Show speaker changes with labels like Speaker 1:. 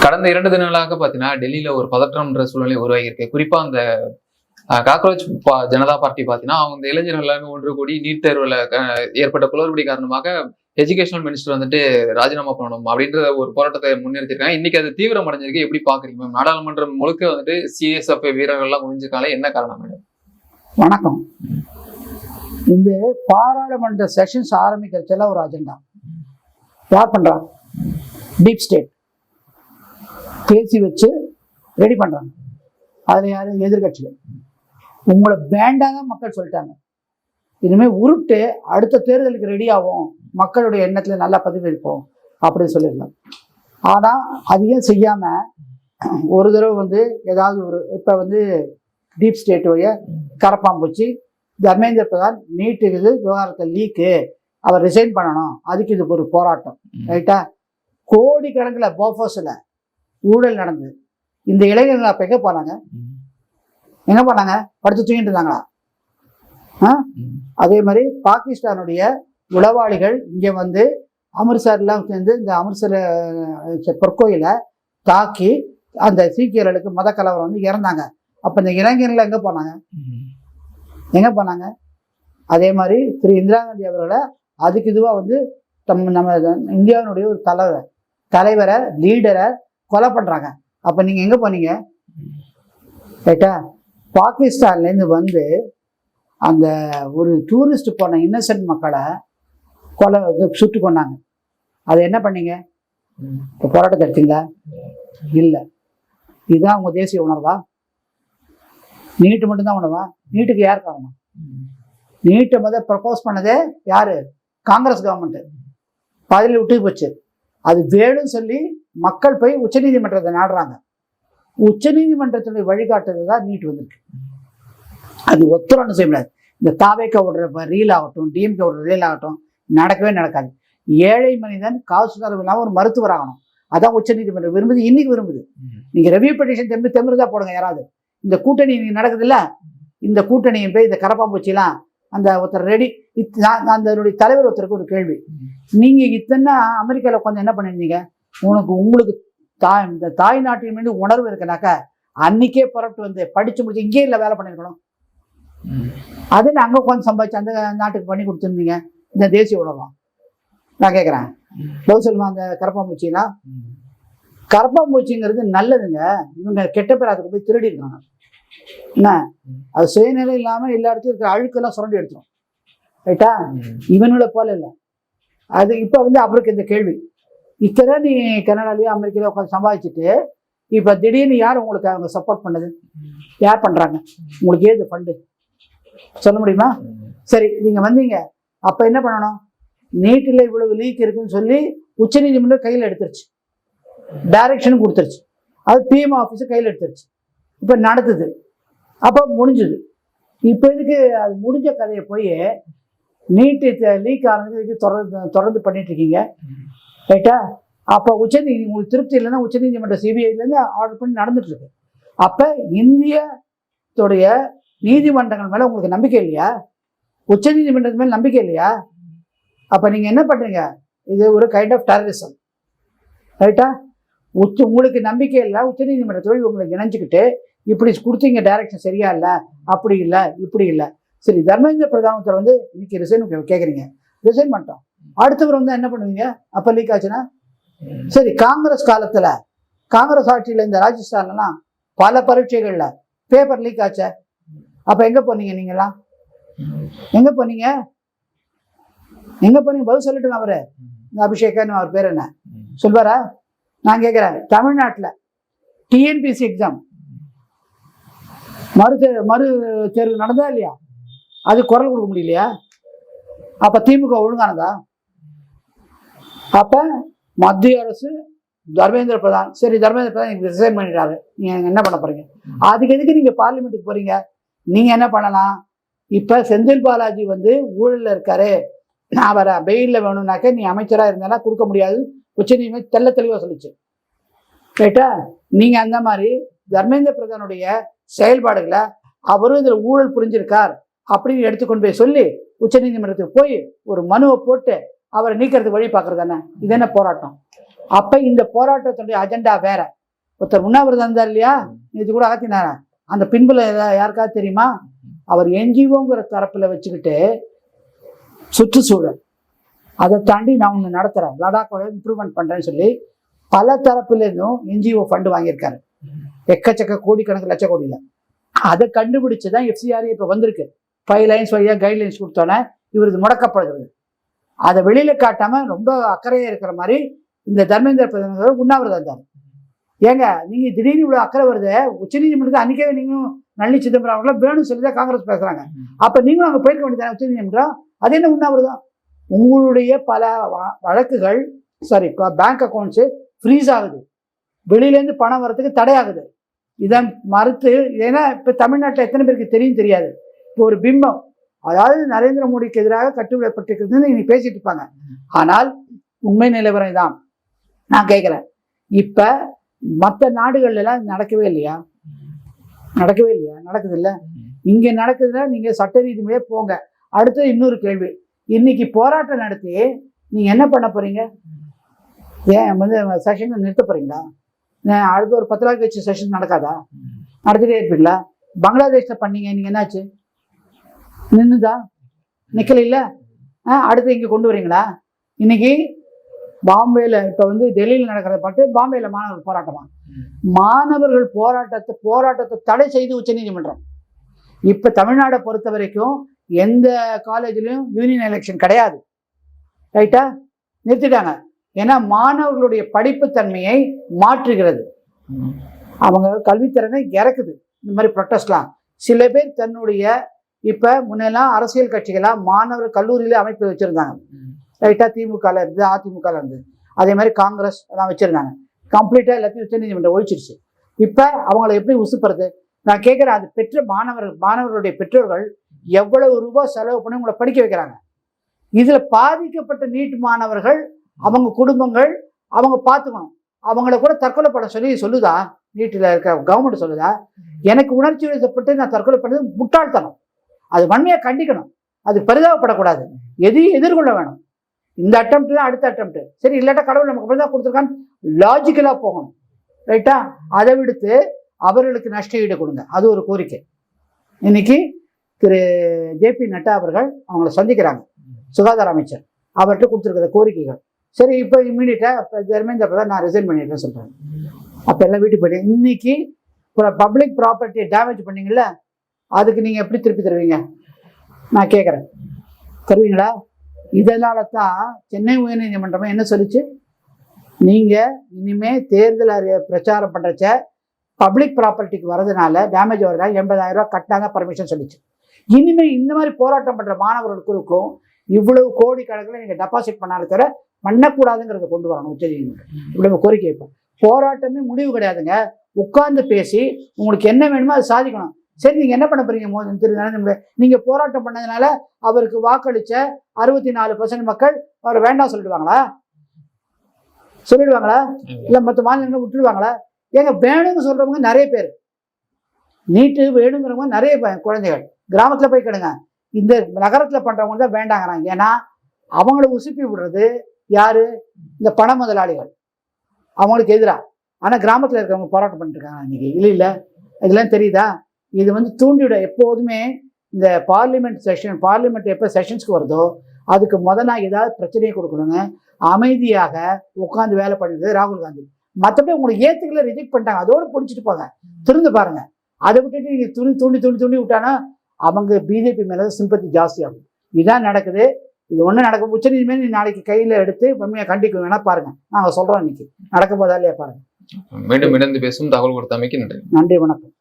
Speaker 1: கடந்த 2 தினங்களாக பாத்தீங்கன்னா டெல்லியில ஒரு பதற்றம்ன்ற சூழ்நிலை உருவாகியிருக்கு. குறிப்பா அந்த காக்ரோச் ஜனதா பார்ட்டி பாத்தீங்கன்னா அவங்க இளைஞர்கள் எல்லாமே ஒன்று கூடி நீட் தேர்வுல ஏற்பட்ட குளறுபடி காரணமாக எஜுகேஷனல் மினிஸ்டர் வந்துட்டு ராஜினாமா பண்ணணும் அப்படின்ற ஒரு போராட்டத்தை முன்னெடுத்திருக்காங்க. இன்னைக்கு அது தீவிரம் அடைஞ்சிருக்கு. எப்படி பாக்குறீங்க மேம்? நாடாளுமன்றம் முழுக்க வந்துட்டு சிஎஸ்எஃப் வீரர்கள் எல்லாம் முடிஞ்சிருக்காங்க. என்ன காரணம் மேடம்?
Speaker 2: வணக்கம். இந்த பாராளுமன்ற செஷன்ஸ் ஆரம்பிக்கிறதுல ஒரு அஜெண்டா யார் பண்றாங்க? டீப் ஸ்டேட் பேசி வச்சு ரெடி பண்றாங்க. அதுல யாரு? எதிர்கட்சிகள். உங்களை வேண்டாங்க மக்கள் சொல்லிட்டாங்க. இனிமே உருட்டு அடுத்த தேர்தலுக்கு ரெடி ஆகும், மக்களுடைய எண்ணத்துல நல்லா பதிவு இருப்போம் அப்படின்னு சொல்லிடலாம். ஆனா அதையும் செய்யாம ஒரு தடவை வந்து ஏதாவது ஒரு இப்ப வந்து டீப் ஸ்டேட் வழிய கரப்பாம்பூச்சி தர்மேந்திர பிரதான் நீட்டு விவகாரத்தை லீக்கு, அவர் ரிசைன் பண்ணணும், அதுக்கு இது ஒரு போராட்டம். ரைட்டா? கோடிக்கணக்கில் போஃபோஸில் ஊழல் நடந்தது. இந்த இளைஞர்கள் அப்போ எங்கே போனாங்க? எங்கே போனாங்க? படுத்து தூங்கிட்டு இருந்தாங்களா? அதே மாதிரி பாகிஸ்தானுடைய உளவாளிகள் இங்கே வந்து அமிர்த்சர்லாம் சேர்ந்து இந்த அமிர்த்சர் பொற்கோயிலை தாக்கி அந்த சீக்கியர்களுக்கு மத கலவரம் வந்து இறந்தாங்க. அப்போ இந்த இளைஞர்கள் எங்கே போனாங்க? எங்கே போனாங்க? அதே மாதிரி திரு இந்திரா காந்தி அவர்களை அதுக்கு இதுவாக வந்து நம்ம இந்தியாவினுடைய ஒரு தலைவரை லீடரை கொலை பண்ணுறாங்க. அப்போ நீங்கள் எங்கே போனீங்க? ரைட்டா? பாகிஸ்தான்லேருந்து வந்து அந்த ஒரு டூரிஸ்ட் போன இன்னசென்ட் மக்களை சுட்டு கொண்டாங்க. அதை என்ன பண்ணீங்க? இப்போ போராட்டத்தை எடுத்தீங்களா? இல்லை. இதுதான் உங்கள் தேசிய உணர்வா? நீட்டு மட்டும்தான் உணர்வா? நீட்டுக்கு யார் காரணம்? நீட்டை முதல் ப்ரப்போஸ் பண்ணதே யாரு? காங்கிரஸ் கவர்மெண்ட். பதில் விட்டு போச்சு. அது வேணும்னு சொல்லி மக்கள் போய் உச்சநீதிமன்றத்தை நாடுறாங்க. உச்சநீதிமன்றத்துடைய வழிகாட்டுறது தான் நீட் வந்திருக்கு. அது ஒத்துறன்னு செய்ய முடியாது. இந்த தாவேக்க விடுற ரீல் ஆகட்டும், டிஎம்கே விடுற ரீல் ஆகட்டும், நடக்கவே நடக்காது. ஏழை மனிதன் காசு தரவு இல்லாமல் ஒரு மருத்துவர் ஆகணும். அதான் உச்சநீதிமன்றம் விரும்புது, இன்னைக்கு விரும்புது. நீங்க ரெவியூ பெட்டிஷன் தெமிருதா போடுங்க. யாராவது இந்த கூட்டணி நடக்குது இல்ல, இந்த கூட்டணியை போய் இந்த கரப்பாம்பூச்சிலாம் அந்த ஒருத்தர் ரெடி. அந்த தலைவர் ஒருத்தருக்கு ஒரு கேள்வி, நீங்க இத்தனை அமெரிக்காவில் உட்காந்து என்ன பண்ணிருந்தீங்க? உங்களுக்கு இந்த தாய் நாட்டின் மீது உணர்வு இருக்குனாக்கா அன்னைக்கே புறப்பட்டு வந்து படிச்சு முடிச்சு இங்கே இல்லை வேலை பண்ணிருக்கணும். அது அங்கே உட்காந்து சம்பாதிச்சு அந்த நாட்டுக்கு பண்ணி கொடுத்துருந்தீங்க. இந்த தேசிய உணர்வம் நான் கேட்குறேன். சொல்லுமா அந்த கரப்பாம்பூச்சிலாம்? கரப்பாம்பூச்சிங்கிறது நல்லதுங்க. இவங்க கெட்ட பேர் அதுக்கு போய் திருடி இருக்காங்க. என்ன அது சுயநிலை இல்லாம எல்லா இடத்துலையும் இருக்கிற அழுக்கெல்லாம் சுரண்டி எடுத்துரும். ரைட்டா? இவனோட போல இல்லை அது. இப்ப வந்து அவருக்கு இந்த கேள்வி, இத்தனை நீ கனடாலயோ அமெரிக்காலயோ உட்காந்து சம்பாதிச்சுட்டு இப்ப திடீர்னு யார் உங்களுக்கு அவங்க சப்போர்ட் பண்ணது? யார் பண்றாங்க? உங்களுக்கு ஏது ஃபண்டு சொல்ல முடியுமா? சரி, நீங்க வந்தீங்க, அப்ப என்ன பண்ணணும்? நீட்டில் இவ்வளவு லீக் இருக்குன்னு சொல்லி உச்சநீதிமன்றம் கையில் எடுத்துருச்சு, டைரக்ஷன் கொடுத்துருச்சு. அது பிஎம் ஆஃபீஸு கையில் எடுத்துருச்சு. இப்போ நடத்துது. அப்போ முடிஞ்சுது. இப்போ இதுக்கு அது முடிஞ்ச கதையை போய் நீட்டு லீக் ஆனதுக்கு தொடர்ந்து பண்ணிட்டு இருக்கீங்க. ரைட்டா? அப்போ உங்களுக்கு திருப்தி இல்லைன்னா உச்சநீதிமன்ற சிபிஐலேருந்து ஆர்டர் பண்ணி நடந்துட்டு இருக்கு. அப்போ இந்தியத்துடைய நீதிமன்றங்கள் மேலே உங்களுக்கு நம்பிக்கை இல்லையா? உச்சநீதிமன்றத்து மேலே நம்பிக்கை இல்லையா? அப்போ நீங்கள் என்ன பண்ணுறீங்க? இது ஒரு கைண்ட் ஆஃப் டெரரிசம். ரைட்டா? உங்களுக்கு நம்பிக்கை இல்லை, உச்சநீதிமன்றத்தோடு உங்களை இணைஞ்சிக்கிட்டு இப்படி கொடுத்தீங்க, டைரக்ஷன் சரியா இல்லை, அப்படி இல்லை, இப்படி இல்லை. சரி, தர்மேந்திர பிரதானத்தில் வந்து இன்னைக்கு ரிசைன் கேட்குறீங்க, ரிசைன் பண்ணிட்டோம். அடுத்தவர் வந்து என்ன பண்ணுவீங்க? அப்போ லீக் ஆச்சுன்னா? சரி, காங்கிரஸ் காலத்தில் காங்கிரஸ் ஆட்சியில் இந்த ராஜஸ்தான்லாம் பல பரீட்சைகளில் பேப்பர் லீக் ஆச்ச. அப்போ எங்கே போனீங்க? நீங்களாம் எங்கே போனீங்க? எங்கே போனீங்க? பதில் சொல்லட்டும். அவரு அபிஷேகன் அவர் பேர் என்ன சொல்வாரா? நான் கேட்குறேன், தமிழ்நாட்டில் டிஎன்பிசி எக்ஸாம் மறு தேர்வு நடந்தா இல்லையா? அது குரல் கொடுக்க முடியலையா? அப்போ திமுக ஒழுங்கானதா? அப்போ மத்திய அரசு தர்மேந்திர பிரதான், சரி தர்மேந்திர பிரதான் நீங்கள் ரிசைன் பண்ணிட்டாரு, நீங்கள் என்ன பண்ண போறீங்க? அதுக்கு எதுக்கு நீங்கள் பார்லிமெண்ட்டுக்கு போறீங்க? நீங்கள் என்ன பண்ணலாம்? இப்போ செந்தில் பாலாஜி வந்து ஊழலில் இருக்காரு, அவரை பெயிலில் வேணும்னாக்க நீ அமைச்சராக இருந்தாலும் கொடுக்க முடியாது, உச்சநீதிமன்றம் தெல்ல தெளிவாக சொல்லிச்சு. ரைட்டா? நீங்கள் அந்த மாதிரி தர்மேந்திர பிரதானுடைய செயல்பாடுகளை அவரும் இதில் ஊழல் புரிஞ்சிருக்கார் அப்படின்னு எடுத்துக்கொண்டு போய் சொல்லி உச்சநீதிமன்றத்துக்கு போய் ஒரு மனுவை போட்டு அவரை நீக்கிறதுக்கு வழி பார்க்கறது தானே? இது என்ன போராட்டம்? அப்ப இந்த போராட்டத்துடைய அஜெண்டா வேற. ஒருத்தர் உண்ணாவிரதம் இருந்தார் இல்லையா, இது கூட அகத்தினார, அந்த பின்புல யாருக்காவது தெரியுமா? அவர் என்ஜிஓங்கிற தரப்புல வச்சுக்கிட்டு சுற்றுச்சூழல் அதை தாண்டி நான் ஒன்று நடத்துறேன், லடாக்கோட இம்ப்ரூவ்மெண்ட் பண்றேன்னு சொல்லி பல தரப்புல இருந்தும் என்ஜிஓ ஃபண்டு வாங்கியிருக்காரு, எக்கச்சக்க கோடிக்கணக்கு லட்ச கோடியில். அதை கண்டுபிடிச்சுதான் எஃப்சிஆர் இப்ப வந்திருக்கு. 5 லைன்ஸ் வழியா கைட்லைன்ஸ் கொடுத்தோன்னே இவருக்கு முடக்கப்படுகிறது. அதை வெளியில காட்டாம ரொம்ப அக்கறையா இருக்கிற மாதிரி இந்த தர்மேந்திர பிரதான் உண்ணாவிரதம் இருந்தார். ஏங்க நீங்க திடீர்னு இவ்வளவு அக்கறை வருது, உச்சநீதிமன்றத்தை அன்னைக்கே நீங்களும் நளினி சிதம்பரம் அவர்களாம் வேணும்னு சொல்லிதான் காங்கிரஸ் பேசுறாங்க. அப்ப நீங்களும் அங்க போயிருக்க வேண்டியது உச்சநீதிமன்றம். அது என்ன உண்ணாவிரதம்? உங்களுடைய பல வழக்குகள் சாரி பேங்க் அக்கௌண்ட்ஸ் ஃப்ரீஸ் ஆகுது, வெளியில இருந்து பணம் வர்றதுக்கு தடையாகுது. இதை மறுத்து, ஏன்னா இப்ப தமிழ்நாட்டில் எத்தனை பேருக்கு தெரியும் தெரியாது, இப்போ ஒரு பிம்பம், அதாவது நரேந்திர மோடிக்கு எதிராக கட்டுவிடப்பட்டிருக்குதுன்னு இன்னைக்கு பேசிட்டு இருப்பாங்க. ஆனால் உண்மை நிலவரம் தான். நான் கேட்கிறேன், இப்ப மற்ற நாடுகள்ல எல்லாம் நடக்கவே இல்லையா? நடக்குது இல்ல? இங்க நடக்குதுன்னா நீங்க சட்ட ரீதியிலே போங்க. அடுத்து இன்னொரு கேள்வி, இன்னைக்கு போராட்டம் நடத்தி நீங்க என்ன பண்ண போறீங்க? ஏன் வந்து செஷன் நிறுத்த போறீங்களா? அடுத்து ஒரு 10 நாள் கழிச்சு செஷன் நடக்காதா? நடத்திட்டே இருப்பீங்களா? பங்களாதேஷ்ல பண்ணீங்க, நீங்க என்னாச்சு? நின்னுதா? நிக்கல இல்ல? அடுத்து இங்க கொண்டு வரீங்களா? இன்னைக்கு பாம்பேல இப்ப வந்து டெல்லியில் நடக்கிறத பார்த்து பாம்பேல மாணவர்கள் போராட்டமா? மாணவர்கள் போராட்டத்தை தடை செய்து உச்சநீதிமன்றம். இப்ப தமிழ்நாடை பொறுத்த வரைக்கும் எந்த காலேஜ்லயும் யூனியன் எலெக்ஷன் கிடையாது, ரைட்டா? நிறுத்திட்டாங்க. ஏன்னா மாணவர்களுடைய படிப்பு தன்மையை மாற்றுகிறது, அவங்க கல்வித்திறனை இறக்குது. இந்த மாதிரி ப்ரொட்டஸ்ட்லாம் சில பேர் தன்னுடைய இப்ப முன்னெல்லாம் அரசியல் கட்சிகளா மாணவர் கல்லூரியில அமைப்பு வச்சிருந்தாங்க, ரைட்டா? திமுகல இருந்து அதிமுகல இருந்து, அதே மாதிரி காங்கிரஸ் எல்லாம் வச்சிருந்தாங்க. கம்ப்ளீட்டா எல்லாத்தையும் உச்சநீதிமன்றம் ஒழிச்சிருச்சு. இப்ப அவங்களை எப்படி உசுப்புறது? நான் கேட்கிறேன், அது பெற்ற மாணவர்களுடைய பெற்றோர்கள் எவ்வளவு ரூபாய் செலவு பண்ணி உங்களை படிக்க வைக்கிறாங்க. இதுல பாதிக்கப்பட்ட நீட் மாணவர்கள், அவங்க குடும்பங்கள், அவங்க பார்த்துக்கணும். அவங்கள கூட தற்கொலை பண்ண சொல்லுதா? நீட்டில் இருக்க கவர்மெண்ட் சொல்லுதா? எனக்கு உணர்ச்சி வசப்பட்டு நான் தற்கொலை பண்ணது முட்டாள்தனம். அது வன்மையா கண்டிக்கணும், அது பரிதாபப்படக்கூடாது, எதையும் எதிர்கொள்ள வேணும். இந்த அட்டம்ப்ட் அடுத்த அட்டம்ப்ட் சரி, இல்லாட்டா கடவுள் நமக்கு பரிதா கொடுத்துருக்கான்னு லாஜிக்கலா போகணும், ரைட்டா? அதை விடுத்து அவர்களுக்கு நஷ்ட ஈடு கொடுங்க, அது ஒரு கோரிக்கை. இன்னைக்கு திரு JP நட்டா அவர்கள் அவங்கள சந்திக்கிறாங்க, சுகாதார அமைச்சர், அவர்கிட்ட கொடுத்துருக்கிற கோரிக்கைகள். சரி, இப்போ இம்மீடியட்டா தர்மேந்திர பிரதான் நான் ரிசைன் பண்ணிட்டேன்னு சொல்றாங்க. அப்ப எல்லாம் வீட்டுக்கு போயிட்டு, இன்னைக்கு பப்ளிக் ப்ராப்பர்ட்டியை டேமேஜ் பண்ணீங்கல்ல, அதுக்கு நீங்க எப்படி திருப்பி தருவீங்க? நான் கேட்குறேன், தருவீங்களா? இதனால தான் சென்னை உயர்நீதிமன்றமே என்ன சொல்லிச்சு, நீங்க இனிமே தேர்தல் பிரச்சாரம் பண்றச்ச பப்ளிக் ப்ராப்பர்ட்டிக்கு வரதுனால டேமேஜ் வரதுனால 80,000 ரூபாய் கட்டினாதான் பர்மிஷன் சொல்லிச்சு. இனிமே இந்த மாதிரி போராட்டம் பண்ற மாணவர்களுக்கும் இவ்வளவு கோடி கணக்கில் நீங்க டெபாசிட் பண்ணாலும் தவிர பண்ணக்கூடாதுங்கிறத கொண்டு வரணும் உச்சநீதிமன்றம். இவ்வளவு கோரிக்கை வைப்போம். போராட்டமே முடிவு கிடையாதுங்க, உட்கார்ந்து பேசி உங்களுக்கு என்ன வேணுமோ அதை சாதிக்கணும். சரி, நீங்க என்ன பண்ண போறீங்க? திரு நரேந்திர மோடி நீங்க போராட்டம் பண்ணதுனால அவருக்கு வாக்களிச்ச 64% மக்கள் அவரை வேண்டாம் சொல்லிடுவாங்களா? இல்ல மற்ற மாநிலங்கள் விட்டுடுவாங்களா? ஏங்க, வேணும்னு சொல்றவங்க நிறைய பேர், நீட்டு வேணுங்கிறவங்க நிறைய குழந்தைகள். கிராமத்துல போய் கேளுங்க, இந்த நகரத்துல பண்றவங்க தான் வேண்டாங்கிறாங்க. ஏன்னா அவங்கள உசுப்பி விடுறது யாரு? இந்த பண முதலாளிகள், அவங்களுக்கு எதிராக. ஆனா கிராமத்துல இருக்கவங்க போராட்டம் பண்ணிட்டு இருக்காங்க இன்னைக்கு, இல்ல இதெல்லாம் தெரியுதா? இது வந்து தூண்டிவிட. எப்போதுமே இந்த பார்லிமெண்ட் எப்போ செஷன்ஸ்க்கு வருதோ அதுக்கு நாள் ஏதாவது பிரச்சனையை கொடுக்கணுங்க. அமைதியாக உட்காந்து வேலை பண்ணிட்டு ராகுல் காந்தி. மற்றபடி உங்களுக்கு ஏத்துக்கல, ரிஜெக்ட் பண்ணிட்டாங்க, அதோடு பிடிச்சிட்டு போங்க, திருந்து பாருங்க. அதை விட்டுட்டு நீங்க தூண்டி விட்டானா அவங்க பிஜேபி மேல சிம்பத்தி ஜாஸ்தி ஆகும். இதான் நடக்குது. இது ஒண்ணு நடக்கும். உச்சநீதிமன்றம் நாளைக்கு கையில எடுத்து வன்மையா கண்டிக்க வேணா பாருங்க. நாங்க சொல்றோம், இன்னைக்கு நடக்க போதா இல்லையா பாருங்க.
Speaker 1: மீண்டும் இணைந்து பேசும் தகவல் கொடுத்தமைக்கு நன்றி.
Speaker 2: நன்றி, வணக்கம்.